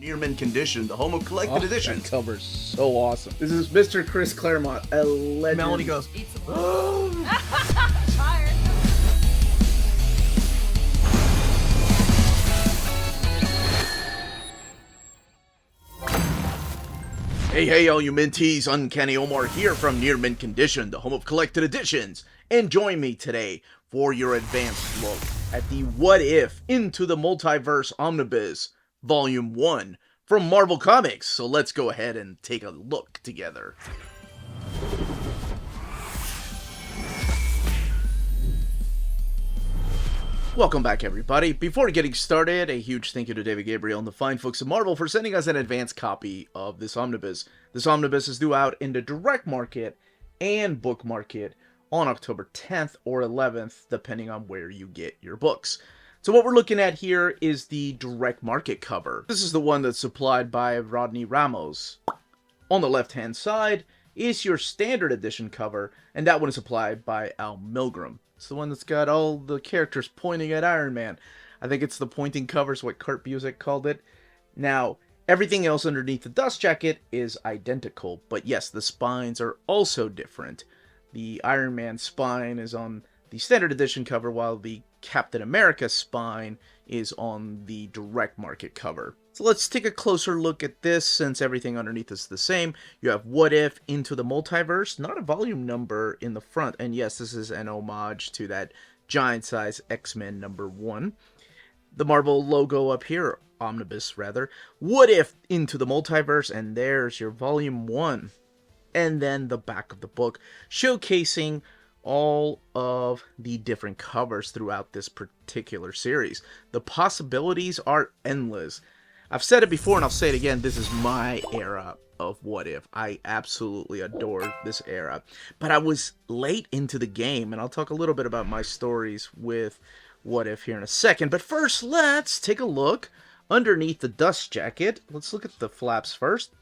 Near Mint Condition, the home of collected editions. That cover's so awesome. This is Mr. Chris Claremont, a legend. Melanie goes, Tired. Hey, all you minties, Uncanny Omar here from Near Mint Condition, the home of collected editions. And join me today for your advanced look at the What If Into the Multiverse Omnibus, Volume 1 from Marvel Comics. So let's go ahead and take a look together. Welcome back, everybody. Before getting started, a huge thank you to David Gabriel and the fine folks at Marvel for sending us an advance copy of this omnibus. This omnibus is due out in the direct market and book market on October 10th or 11th, depending on where you get your books. So what we're looking at here is the direct market cover. This is the one that's supplied by Rodney Ramos. On the left-hand side is your standard edition cover, and that one is supplied by Al Milgrom. It's the one that's got all the characters pointing at Iron Man. I think it's the pointing cover is what Kurt Busiek called it. Now, everything else underneath the dust jacket is identical, but yes, the spines are also different. The Iron Man spine is on the standard edition cover, while the Captain America spine is on the direct market cover. So let's take a closer look at this, since everything underneath is the same. You have What If Into the Multiverse, not a volume number in the front, and yes, this is an homage to that giant size X-Men #1. The Marvel logo up here, omnibus rather, What If Into the Multiverse, and there's your volume 1. And then the back of the book, showcasing all of the different covers throughout this particular series. The possibilities are endless. I've said it before and I'll say it again, this is my era of What If. I absolutely adore this era. But I was late into the game, and I'll talk a little bit about my stories with What If here in a second. But first, let's take a look underneath the dust jacket. Let's look at the flaps first.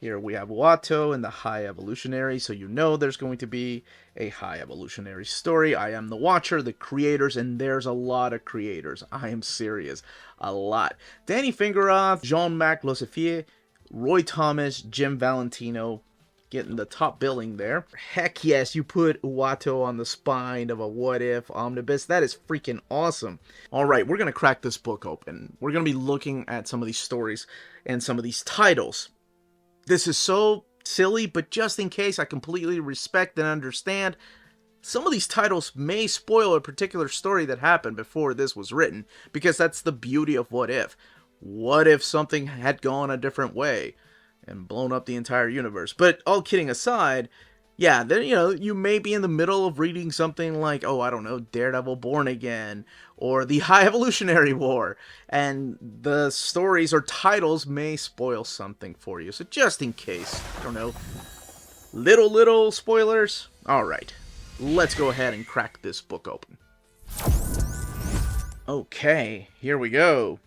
Here we have Watto and the High Evolutionary, so you know there's going to be a High Evolutionary story. I am the Watcher, the creators, and there's a lot of creators. I am serious. A lot. Danny Fingeroth, Jean-Marc Losefier, Roy Thomas, Jim Valentino getting the top billing there. Heck yes, you put Watto on the spine of a What If omnibus. That is freaking awesome. Alright, we're going to crack this book open. We're going to be looking at some of these stories and some of these titles. This is so silly, but just in case, I completely respect and understand, some of these titles may spoil a particular story that happened before this was written, because that's the beauty of What If. What if something had gone a different way and blown up the entire universe? But all kidding aside, yeah, then, you may be in the middle of reading something like, oh, I don't know, Daredevil Born Again, or the High Evolutionary War, and the stories or titles may spoil something for you. So just in case, I don't know, little spoilers. Alright, let's go ahead and crack this book open. Okay, here we go.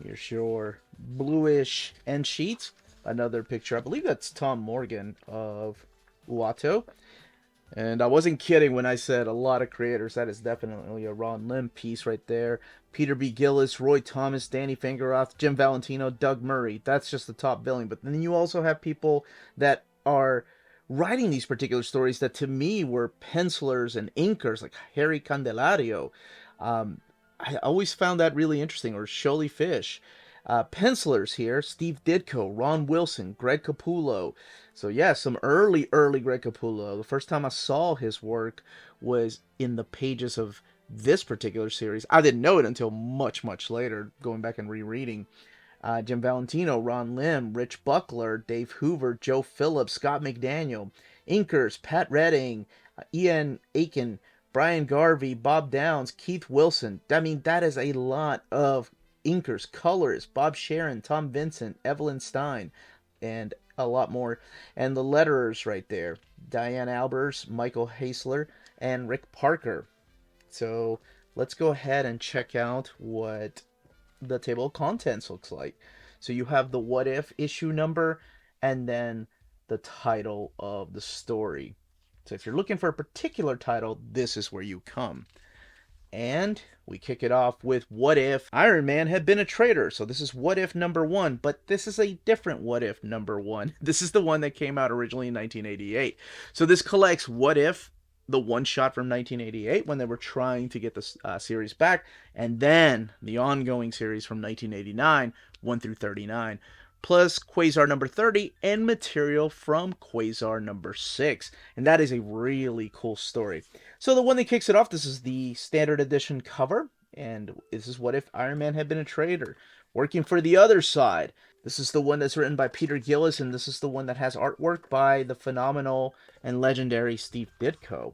Here's your bluish end sheet. Another picture, I believe that's Tom Morgan of Watto. And I wasn't kidding when I said a lot of creators. That is definitely a Ron Lim piece right there. Peter B. Gillis, Roy Thomas, Danny Fingeroth, Jim Valentino, Doug Murray. That's just the top billing. But then you also have people that are writing these particular stories that to me were pencilers and inkers, like Harry Candelario. I always found that really interesting. Or Sholly Fish. Pencilers here, Steve Ditko, Ron Wilson, Greg Capullo. So yeah, some early Greg Capullo. The first time I saw his work was in the pages of this particular series. I didn't know it until much later, going back and rereading. Jim Valentino, Ron Lim, Rich Buckler, Dave Hoover, Joe Phillips, Scott McDaniel, inkers, Pat Redding, Ian Aiken, Brian Garvey, Bob Downs, Keith Wilson. I mean, that is a lot of inkers, colors, Bob Sharon, Tom Vincent, Evelyn Stein, and a lot more. And the letterers right there, Diane Albers, Michael Hasler, and Rick Parker. So let's go ahead and check out what the table of contents looks like. So you have the What If issue number, and then the title of the story. So if you're looking for a particular title, this is where you come. And we kick it off with what if Iron Man had been a traitor. So this is what if number 1, but this is a different what if number 1. This is the one that came out originally in 1988. So this collects what if the one shot from 1988 when they were trying to get the series back, and then the ongoing series from 1989, 1 through 39, plus Quasar number 30 and material from Quasar number 6. And that is a really cool story. So the one that kicks it off, this is the standard edition cover, and this is what if Iron Man had been a traitor, working for the other side. This is the one that's written by Peter Gillis, and this is the one that has artwork by the phenomenal and legendary Steve Ditko.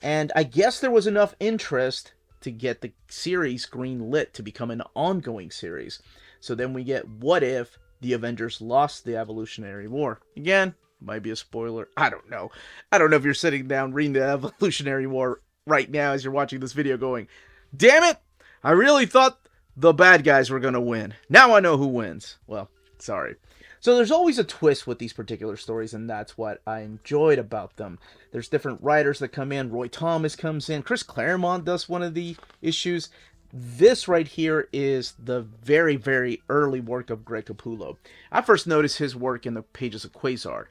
And I guess there was enough interest to get the series green-lit to become an ongoing series. So then we get what if the Avengers lost the Evolutionary War. Again, might be a spoiler. I don't know. I don't know if you're sitting down reading the Evolutionary War right now as you're watching this video going, damn it, I really thought the bad guys were going to win. Now I know who wins. Well, sorry. So there's always a twist with these particular stories, and that's what I enjoyed about them. There's different writers that come in. Roy Thomas comes in. Chris Claremont does one of the issues. This right here is the very, very early work of Greg Capullo. I first noticed his work in the pages of Quasar.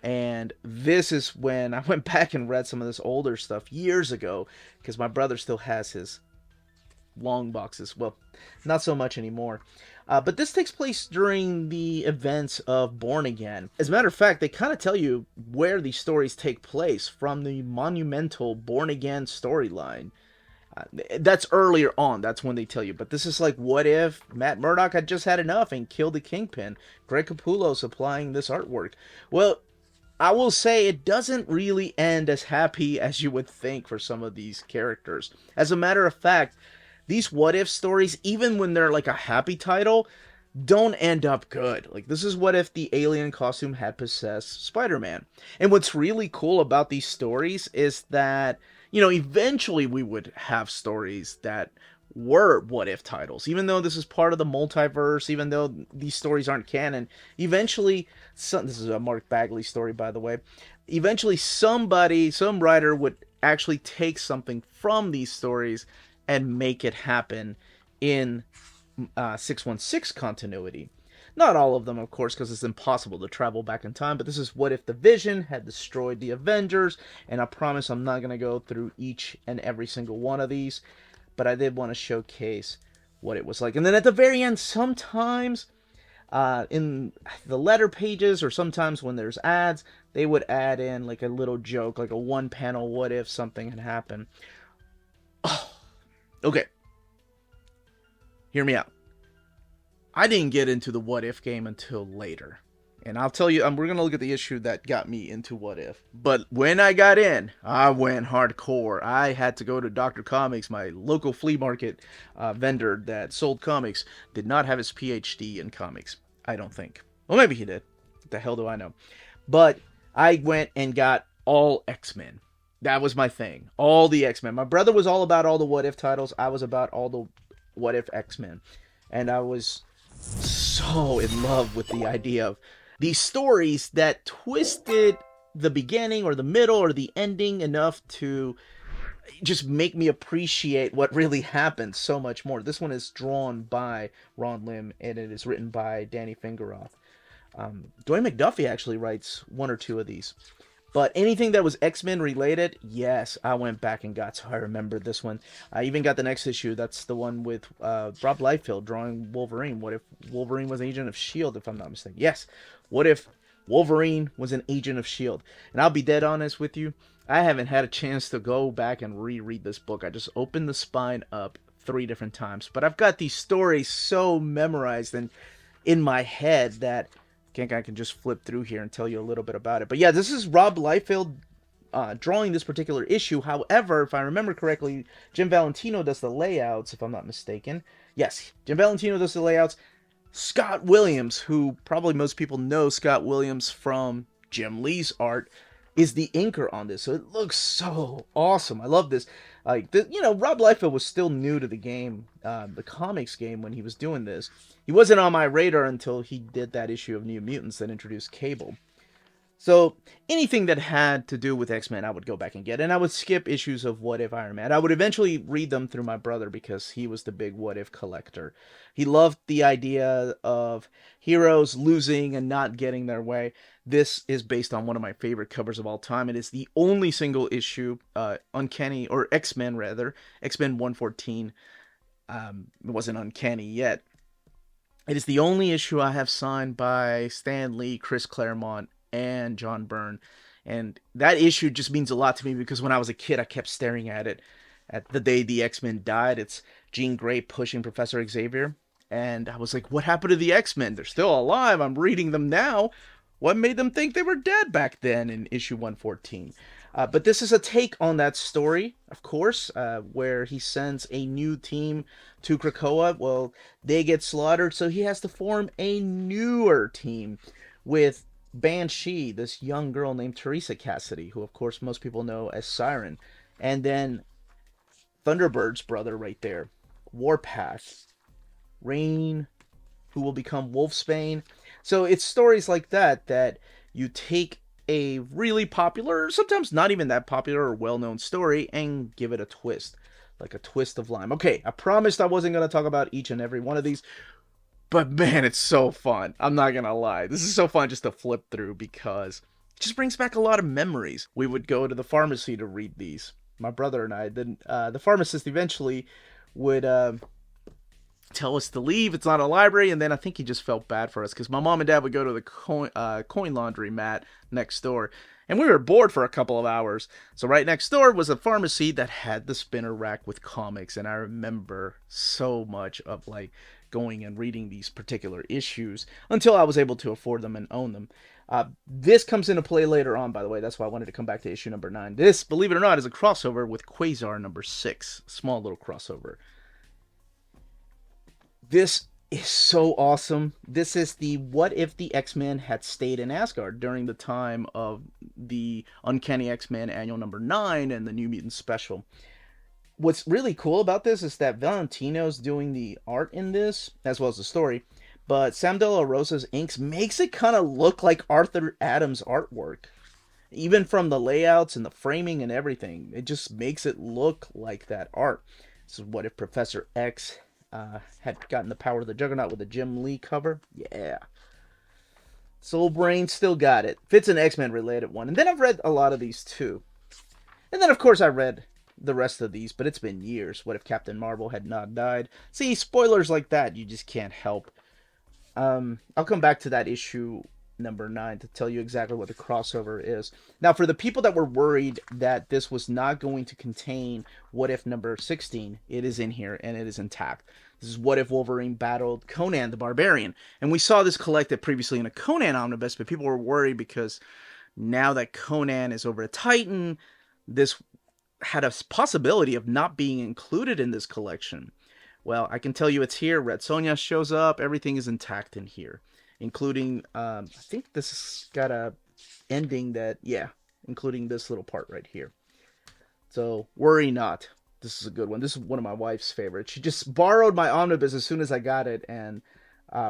And this is when I went back and read some of this older stuff years ago, because my brother still has his long boxes. Well, not so much anymore. But this takes place during the events of Born Again. As a matter of fact, they kind of tell you where these stories take place from the monumental Born Again storyline. That's earlier on. That's when they tell you. But this is like, what if Matt Murdock had just had enough and killed the Kingpin? Greg Capullo supplying this artwork. Well, I will say it doesn't really end as happy as you would think for some of these characters. As a matter of fact, these what if stories, even when they're like a happy title, don't end up good. Like, this is what if the alien costume had possessed Spider-Man. And what's really cool about these stories is that, you know, eventually we would have stories that were what if titles. Even though this is part of the multiverse, even though these stories aren't canon, eventually, this is a Mark Bagley story, by the way, eventually some writer would actually take something from these stories and make it happen in 616 continuity. Not all of them, of course, because it's impossible to travel back in time, but this is what if the Vision had destroyed the Avengers, and I promise I'm not going to go through each and every single one of these, but I did want to showcase what it was like. And then at the very end, sometimes in the letter pages, or sometimes when there's ads, they would add in like a little joke, like a one-panel what if something had happened. Oh, okay. Hear me out. I didn't get into the what if game until later. And I'll tell you, we're going to look at the issue that got me into what if. But when I got in, I went hardcore. I had to go to Dr. Comics, my local flea market vendor that sold comics. Did not have his PhD in comics, I don't think. Well, maybe he did. What the hell do I know? But I went and got all X-Men. That was my thing. All the X-Men. My brother was all about all the what if titles. I was about all the what if X-Men. And I was so in love with the idea of these stories that twisted the beginning or the middle or the ending enough to just make me appreciate what really happened so much more. This one is drawn by Ron Lim, and it is written by Danny Fingeroth. Dwayne McDuffie actually writes one or two of these. But anything that was X-Men related, yes, I went back and got. So I remember this one. I even got the next issue. That's the one with Rob Liefeld drawing Wolverine. What if Wolverine was an agent of S.H.I.E.L.D., if I'm not mistaken? Yes. What if Wolverine was an agent of S.H.I.E.L.D.? And I'll be dead honest with you. I haven't had a chance to go back and reread this book. I just opened the spine up 3 different times. But I've got these stories so memorized and in my head that I can just flip through here and tell you a little bit about it. But yeah, this is Rob Liefeld drawing this particular issue. However, if I remember correctly, Jim Valentino does the layouts, if I'm not mistaken. Yes, Jim Valentino does the layouts. Scott Williams, who probably most people know Scott Williams from Jim Lee's art, is the inker on this. So it looks so awesome. I love this. Like, you know, Rob Liefeld was still new to the game, the comics game, when he was doing this. He wasn't on my radar until he did that issue of New Mutants that introduced Cable. So anything that had to do with X-Men, I would go back and get. And I would skip issues of What If Iron Man. I would eventually read them through my brother because he was the big What If collector. He loved the idea of heroes losing and not getting their way. This is based on one of my favorite covers of all time. It is the only single issue, Uncanny, or X-Men rather, X-Men 114. It wasn't Uncanny yet. It is the only issue I have signed by Stan Lee, Chris Claremont, and John Byrne. And that issue just means a lot to me because when I was a kid, I kept staring at it at the day the X-Men died. It's Jean Grey pushing Professor Xavier. And I was like, what happened to the X-Men? They're still alive. I'm reading them now. What made them think they were dead back then in issue 114? But this is a take on that story, of course, where he sends a new team to Krakoa. Well, they get slaughtered, so he has to form a newer team with Banshee, this young girl named Teresa Cassidy, who, of course, most people know as Siren. And then Thunderbird's brother right there, Warpath, Rain, who will become Wolfsbane. So it's stories like that that you take a really popular, sometimes not even that popular or well-known story, and give it a twist. Like a twist of lime. Okay, I promised I wasn't going to talk about each and every one of these, but man, it's so fun. I'm not going to lie. This is so fun just to flip through because it just brings back a lot of memories. We would go to the pharmacy to read these. My brother and I. Then the pharmacist eventually would tell us to leave. It's not a library. And then I think he just felt bad for us because my mom and dad would go to the coin laundry mat next door. And we were bored for a couple of hours. So right next door was a pharmacy that had the spinner rack with comics. And I remember so much of like going and reading these particular issues until I was able to afford them and own them. This comes into play later on, by the way. That's why I wanted to come back to issue number 9. This, believe it or not, is a crossover with Quasar number 6. Small little crossover. This is so awesome. This is the what if the X-Men had stayed in Asgard during the time of the Uncanny X-Men annual number 9 and the New Mutants special. What's really cool about this is that Valentino's doing the art in this, as well as the story, but Sam De La Rosa's inks makes it kind of look like Arthur Adams' artwork. Even from the layouts and the framing and everything, it just makes it look like that art. This is what if Professor X had gotten the power of the Juggernaut with a Jim Lee cover. Yeah. Soul Brain still got it. Fits an X-Men related one. And then I've read a lot of these too. And then of course I read the rest of these, but it's been years. What if Captain Marvel had not died? See, spoilers like that, you just can't help. I'll come back to that issue number 9 to tell you exactly what the crossover is. Now, for the people that were worried that this was not going to contain What If number 16, it is in here and it is intact. This is What If Wolverine battled Conan the Barbarian. And we saw this collected previously in a Conan omnibus, but people were worried because now that Conan is over at Titan, this had a possibility of not being included in this collection. Well, I can tell you it's here. Red Sonja shows up. Everything is intact in here, including, I think this has got a ending that, yeah, including this little part right here. So, worry not. This is a good one. This is one of my wife's favorites. She just borrowed my omnibus as soon as I got it and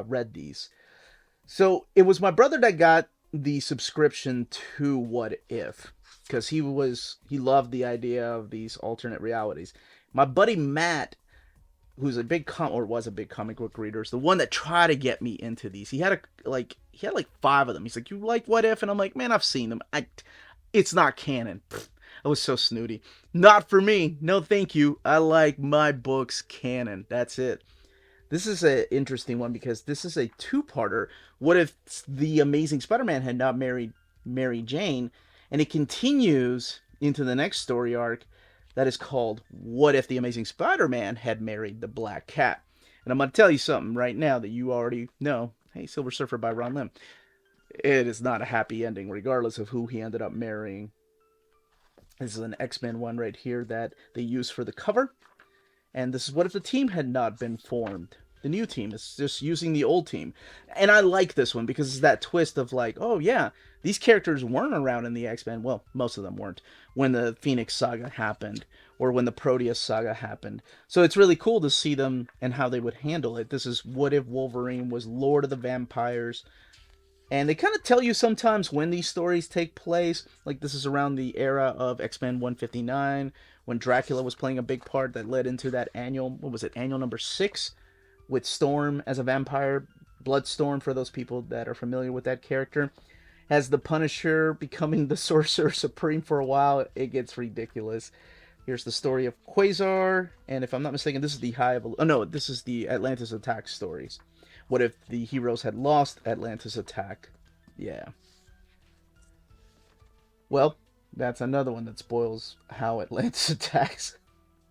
read these. So, it was my brother that got the subscription to What If, because he loved the idea of these alternate realities. My buddy Matt, who's was a big comic book reader, is the one that tried to get me into these. He had like 5 of them. He's like, "You like What If?" And I'm like, "Man, I've seen them. It's not canon." Pfft, I was so snooty. Not for me. No, thank you. I like my books canon. That's it. This is an interesting one because this is a 2-parter. What if the Amazing Spider-Man had not married Mary Jane? And it continues into the next story arc that is called What If the Amazing Spider-Man had married the Black Cat? And I'm going to tell you something right now that you already know. Hey, Silver Surfer by Ron Lim. It is not a happy ending, regardless of who he ended up marrying. This is an X-Men one right here that they use for the cover. And this is what if the team had not been formed. The new team is just using the old team. And I like this one because it's that twist of like, oh yeah, these characters weren't around in the X-Men. Well, most of them weren't when the Phoenix Saga happened or when the Proteus Saga happened. So it's really cool to see them and how they would handle it. This is what if Wolverine was Lord of the Vampires. And they kind of tell you sometimes when these stories take place. Like, this is around the era of X-Men 159, when Dracula was playing a big part that led into that annual, what was it, annual number 6, with Storm as a vampire, Bloodstorm, for those people that are familiar with that character. Has the Punisher becoming the Sorcerer Supreme for a while. It gets ridiculous. Here's the story of Quasar, and if I'm not mistaken, this is the this is the Atlantis attack stories. What if the heroes had lost Atlantis attack? Yeah. Well, that's another one that spoils how Atlantis attacks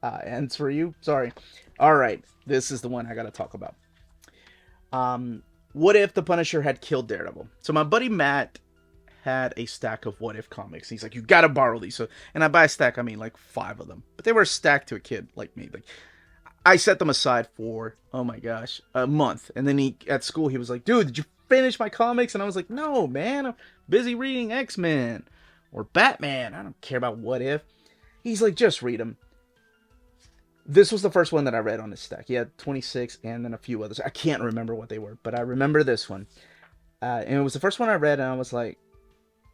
ends for you. Sorry. All right, this is the one I gotta talk about. What if the Punisher had killed Daredevil? So my buddy Matt had a stack of What If comics. He's like, you gotta borrow these. So, and I buy a stack, I mean like 5 of them. But they were stacked to a kid like me. Like, I set them aside for, oh my gosh, a month. And then at school, he was like, dude, did you finish my comics? And I was like, no, man, I'm busy reading X-Men or Batman. I don't care about What If. He's like, just read them. This was the first one that I read on his stack. He had 26 and then a few others. I can't remember what they were, but I remember this one. And it was the first one I read, and I was like,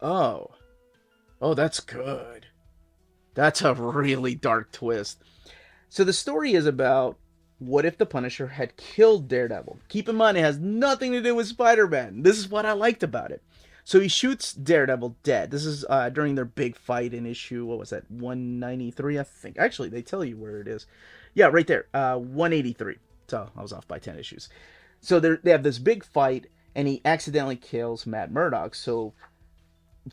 oh, that's good. That's a really dark twist. So the story is about what if the Punisher had killed Daredevil. Keep in mind, it has nothing to do with Spider-Man. This is what I liked about it. So he shoots Daredevil dead. This is during their big fight in issue, what was that, 193, I think. Actually, they tell you where it is. Yeah, right there, 183. So I was off by 10 issues. So they have this big fight, and he accidentally kills Matt Murdock. So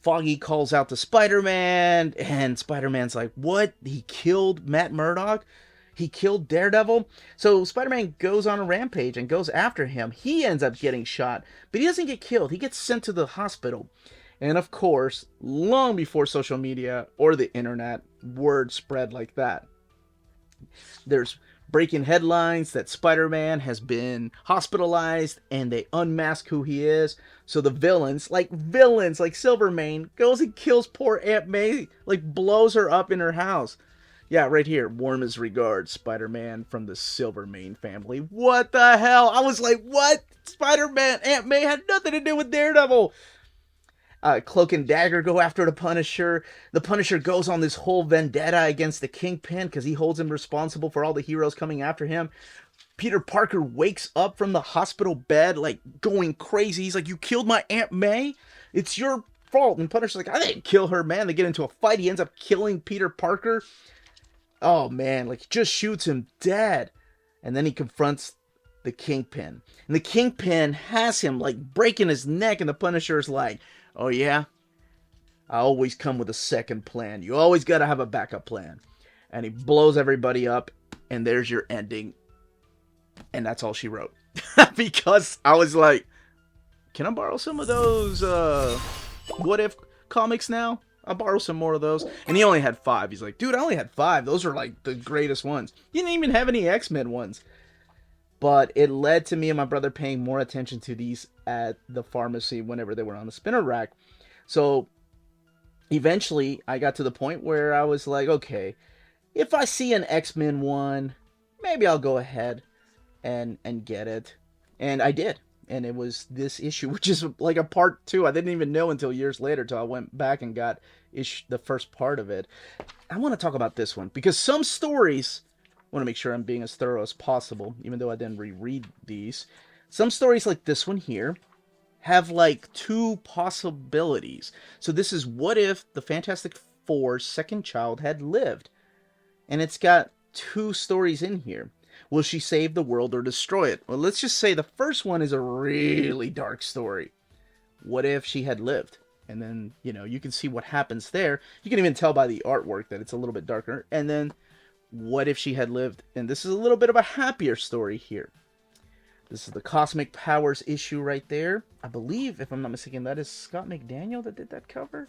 Foggy calls out to Spider-Man, and Spider-Man's like, what? He killed Matt Murdock? He killed Daredevil? So Spider-Man goes on a rampage and goes after him. He ends up getting shot, but he doesn't get killed. He gets sent to the hospital. And of course, long before social media or the internet, word spread like that. There's breaking headlines that Spider-Man has been hospitalized, and they unmask who he is. So the villains like Silvermane, goes and kills poor Aunt May, like blows her up in her house. Yeah, right here. Warmest regards, Spider-Man from the Silvermane family. What the hell? I was like, what? Spider-Man, Aunt May had nothing to do with Daredevil. Cloak and Dagger go after the Punisher. The Punisher goes on this whole vendetta against the Kingpin because he holds him responsible for all the heroes coming after him. Peter Parker wakes up from the hospital bed, like, going crazy. He's like, you killed my Aunt May? It's your fault. And Punisher's like, I didn't kill her, man. They get into a fight. He ends up killing Peter Parker. Oh, man, like, just shoots him dead. And then he confronts the Kingpin. And the Kingpin has him, like, breaking his neck. And the Punisher's like, oh, yeah? I always come with a second plan. You always got to have a backup plan. And he blows everybody up. And there's your ending. And that's all she wrote. Because I was like, can I borrow some of those What If comics now? I'll borrow some more of those. And he only had 5. He's like, dude, I only had 5. Those are like the greatest ones. He didn't even have any X-Men ones. But it led to me and my brother paying more attention to these at the pharmacy whenever they were on the spinner rack. So eventually I got to the point where I was like, okay, if I see an X-Men one, maybe I'll go ahead and get it. And I did. And it was this issue, which is like a part 2. I didn't even know until years later, till I went back and got the first part of it. I want to talk about this one, because some stories, I want to make sure I'm being as thorough as possible, even though I didn't reread these. Some stories like this one here have like 2 possibilities. So this is what if the Fantastic Four's second child had lived. And it's got 2 stories in here. Will she save the world or destroy it? Well, let's just say the first one is a really dark story. What if she had lived? And then, you know, you can see what happens there. You can even tell by the artwork that it's a little bit darker. And then, what if she had lived? And this is a little bit of a happier story here. This is the Cosmic Powers issue right there. I believe, if I'm not mistaken, that is Scott McDaniel that did that cover.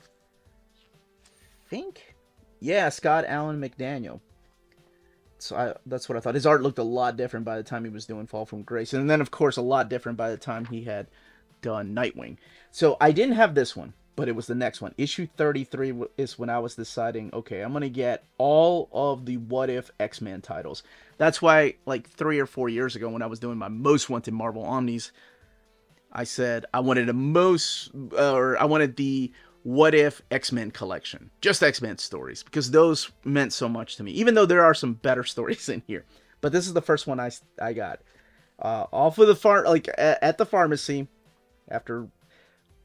I think? Yeah, Scott Allen McDaniel. So that's what I thought. His art looked a lot different by the time he was doing Fall from Grace. And then, of course, a lot different by the time he had done Nightwing. So I didn't have this one, but it was the next one. Issue 33 is when I was deciding, okay, I'm going to get all of the What If X-Men titles. That's why, like, 3 or 4 years ago when I was doing my most wanted Marvel Omnis, I said I wanted I wanted the What If X-Men collection. Just X-Men stories, because those meant so much to me, even though there are some better stories in here. But this is the first one I got. Off of the at the pharmacy, after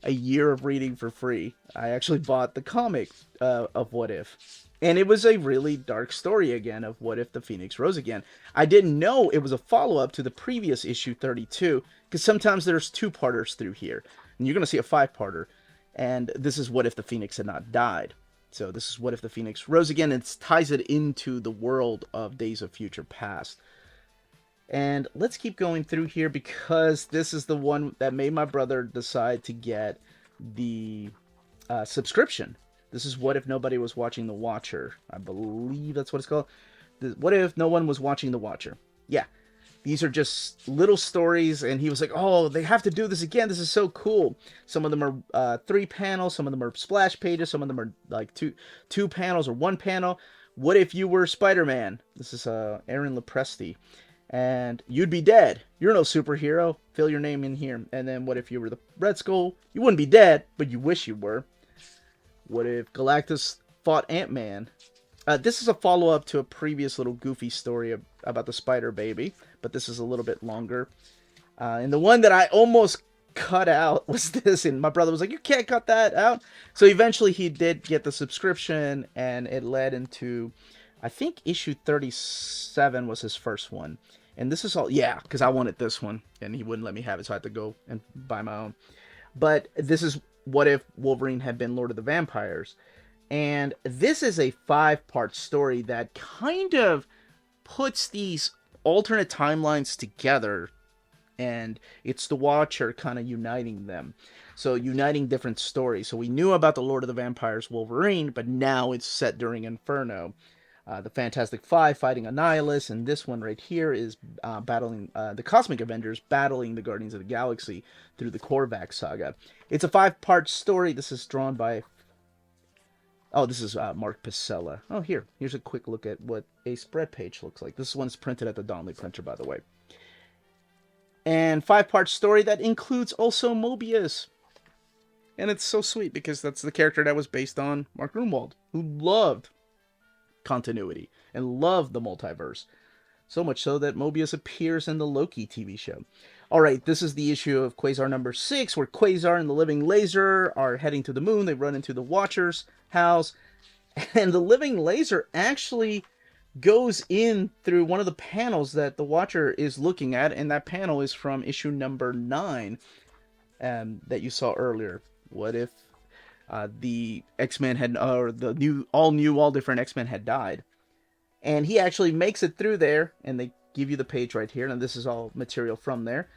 a year of reading for free, I actually bought the comic of What If. And it was a really dark story again of what if the Phoenix rose again. I didn't know it was a follow-up to the previous issue 32, because sometimes there's two-parters through here. And you're going to see a five-parter. And this is what if the Phoenix had not died. So this is what if the Phoenix rose again, and it ties it into the world of Days of Future Past. And let's keep going through here, because this is the one that made my brother decide to get the subscription. This is What If Nobody Was Watching the Watcher. I believe that's what it's called. What If No One Was Watching the Watcher. Yeah. These are just little stories, and he was like, oh, they have to do this again. This is so cool. Some of them are 3 panels. Some of them are splash pages. Some of them are like two panels or 1 panel. What if you were Spider-Man? This is Aaron Lepresti. And you'd be dead. You're no superhero. Fill your name in here. And then what if you were the Red Skull? You wouldn't be dead, but you wish you were. What if Galactus fought Ant-Man? This is a follow-up to a previous little goofy story about the Spider Baby, but this is a little bit longer. And the one that I almost cut out was this, and my brother was like, you can't cut that out. So eventually he did get the subscription, and it led into, I think, issue 37 was his first one. And this is all, yeah, because I wanted this one, and he wouldn't let me have it, so I had to go and buy my own. But this is what if Wolverine had been Lord of the Vampires. And this is a 5-part story that kind of puts these alternate timelines together, and it's the Watcher kind of uniting them. So uniting different stories. So we knew about the Lord of the Vampires Wolverine, but now it's set during Inferno. The Fantastic Five fighting Annihilus, and this one right here is battling the Cosmic Avengers, battling the Guardians of the Galaxy through the Korvac saga. It's a 5-part story. This is drawn by... Oh, this is Mark Pacella. Oh, here's a quick look at what a spread page looks like. This one's printed at the Donnelly printer, by the way. And 5-part story that includes also Mobius. And it's so sweet, because that's the character that was based on Mark Grunwald, who loved continuity and loved the multiverse. So much so that Mobius appears in the Loki TV show. Alright, this is the issue of Quasar number 6, where Quasar and the Living Laser are heading to the moon. They run into the Watcher's house, and the Living Laser actually goes in through one of the panels that the Watcher is looking at, and that panel is from issue number 9 that you saw earlier. What if the X-Men had, or the all different X-Men had died? And he actually makes it through there, and they give you the page right here, and this is all material from there,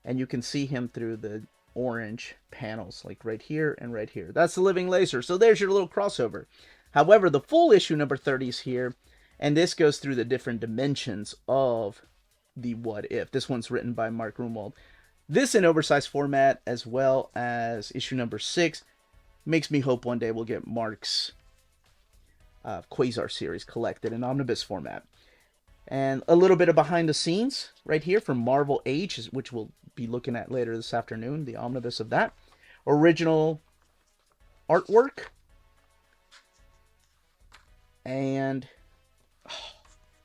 and you can see him through the orange panels, like right here and right here. That's the Living Laser. So there's your little crossover. However, the full issue number 30 is here, and this goes through the different dimensions of the What If. This one's written by Mark Grunwald. This in oversized format, as well as issue number 6, makes me hope one day we'll get Mark's Quasar series collected in omnibus format. And a little bit of behind the scenes right here from Marvel Age, which we'll be looking at later this afternoon, the omnibus of that. Original artwork. And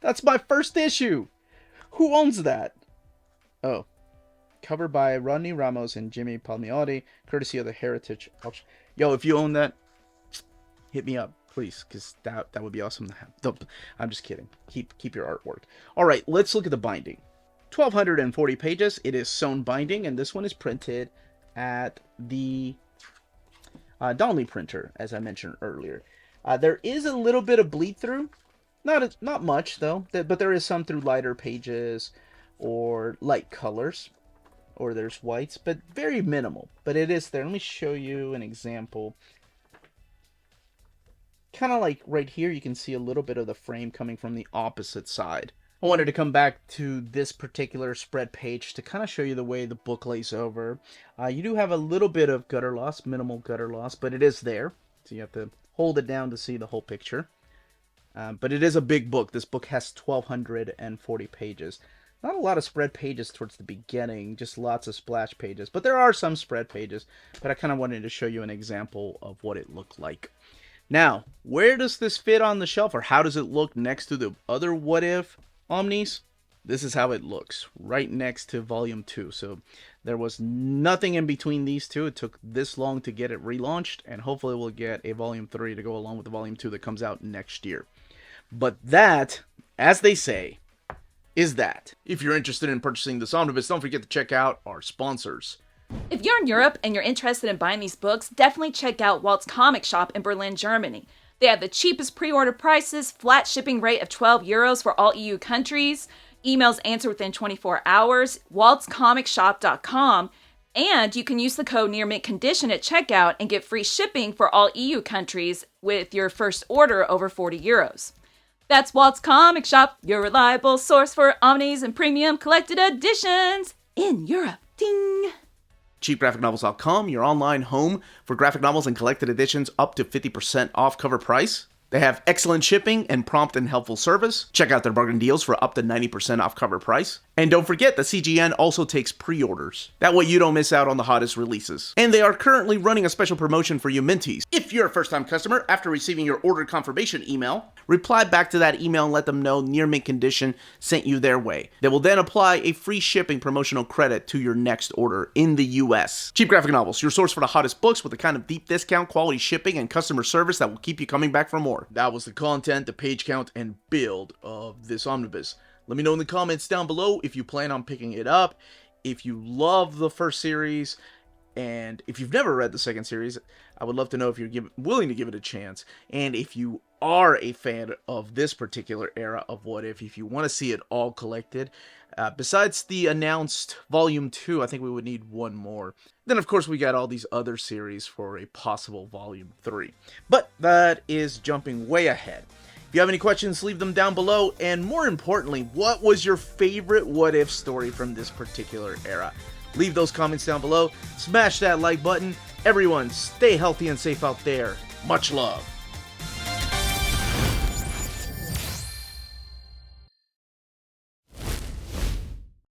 that's my first issue. Who owns that? Oh, covered by Rodney Ramos and Jimmy Palmiotti, courtesy of the Heritage Auction. Yo, if you own that, hit me up, please, because that would be awesome to have. Don't, I'm just kidding. Keep your artwork. All right, let's look at the binding. 1,240 pages. It is sewn binding, and this one is printed at the Donnelly printer, as I mentioned earlier. There is a little bit of bleed through, not much though, but there is some through lighter pages or light colors, or there's whites, but very minimal. But it is there. Let me show you an example. Kind of like right here, you can see a little bit of the frame coming from the opposite side. I wanted to come back to this particular spread page to kind of show you the way the book lays over. You do have a little bit of gutter loss, minimal gutter loss, but it is there. So you have to hold it down to see the whole picture. But it is a big book. This book has 1,240 pages. Not a lot of spread pages towards the beginning, just lots of splash pages. But there are some spread pages, but I kind of wanted to show you an example of what it looked like. Now, where does this fit on the shelf, or how does it look next to the other What If Omnis? This is how it looks, right next to Volume 2. So there was nothing in between these two. It took this long to get it relaunched, and hopefully we'll get a Volume 3 to go along with the Volume 2 that comes out next year. But that, as they say, is that. If you're interested in purchasing this omnibus, don't forget to check out our sponsors. If you're in Europe and you're interested in buying these books, definitely check out Walt's Comic Shop in Berlin, Germany. They have the cheapest pre-order prices, flat shipping rate of €12 for all EU countries, emails answered within 24 hours, waltscomicshop.com, and you can use the code nearmintcondition at checkout and get free shipping for all EU countries with your first order over €40. That's Walt's Comic Shop, your reliable source for omnis and premium collected editions in Europe. Ding! CheapGraphicNovels.com, your online home for graphic novels and collected editions up to 50% off cover price. They have excellent shipping and prompt and helpful service. Check out their bargain deals for up to 90% off cover price. And don't forget that CGN also takes pre-orders. That way you don't miss out on the hottest releases. And they are currently running a special promotion for you Minties. If you're a first-time customer, after receiving your order confirmation email, reply back to that email and let them know Near Mint Condition sent you their way. They will then apply a free shipping promotional credit to your next order in the US. Cheap Graphic Novels, your source for the hottest books with the kind of deep discount, quality shipping, and customer service that will keep you coming back for more. That was the content, the page count, and build of this omnibus. Let me know in the comments down below if you plan on picking it up, if you love the first series, and if you've never read the second series, I would love to know if you're willing to give it a chance. And if you are a fan of this particular era of What If you want to see it all collected, besides the announced Volume 2, I think we would need one more. Then, of course, we got all these other series for a possible Volume 3. But that is jumping way ahead. If you have any questions, leave them down below. And more importantly, what was your favorite What If story from this particular era? Leave those comments down below. Smash that like button. Everyone, stay healthy and safe out there. Much love.